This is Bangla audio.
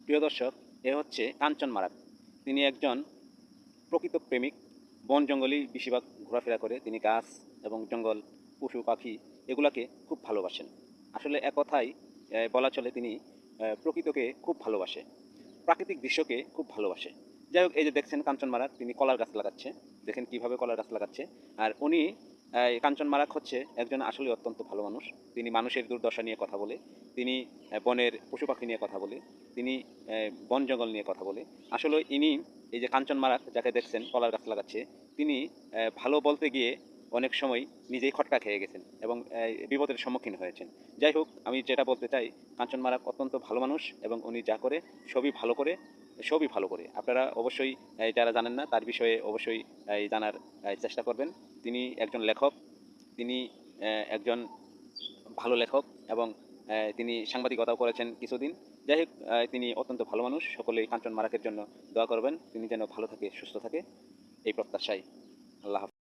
প্রিয় দর্শক, এ হচ্ছে কাঞ্চন মারাক। তিনি একজন প্রকৃত প্রেমিক। বন জঙ্গলেই বেশিরভাগ ঘোরাফেরা করে। তিনি গাছ এবং জঙ্গল, পশু পাখি এগুলাকে খুব ভালোবাসেন। আসলে এক কথায় বলা চলে তিনি প্রকৃতিকে খুব ভালোবাসে, প্রাকৃতিক দৃশ্যকে খুব ভালোবাসে। যাই হোক, এই যে দেখছেন কাঞ্চন মারাক, তিনি কলার গাছ লাগাচ্ছে। দেখেন কিভাবে কলার গাছ লাগাচ্ছে। আর উনি কাঞ্চন মারাক হচ্ছে একজন আসলে অত্যন্ত ভালো মানুষ। তিনি মানুষের দুর্দশা নিয়ে কথা বলে, তিনি বনের পশু পাখি নিয়ে কথা বলে, তিনি বন জঙ্গল নিয়ে কথা বলে। আসলে ইনি, এই যে কাঞ্চন মারাক যাকে দেখছেন কলার গাছ লাগাচ্ছে, তিনি ভালো বলতে গিয়ে অনেক সময় নিজেই খটকা খেয়ে গেছেন এবং বিপদের সম্মুখীন হয়েছেন। যাই হোক, আমি যেটা বলতে চাই, কাঞ্চন মারাক অত্যন্ত ভালো মানুষ এবং উনি যা করে সবই ভালো করে, সবই ভালো করে। আপনারা অবশ্যই যারা জানেন না তার বিষয়ে অবশ্যই জানার চেষ্টা করবেন। তিনি একজন লেখক, তিনি একজন ভালো লেখক এবং তিনি সাংবাদিকতাও করেছেন কিছুদিন। যাই হোক, তিনি অত্যন্ত ভালো মানুষ। সকলেই কাঞ্চন মারাকের জন্য দোয়া করবেন, তিনি যেন ভালো থাকে, সুস্থ থাকে, এই প্রত্যাশায়। আল্লাহ হাফেজ।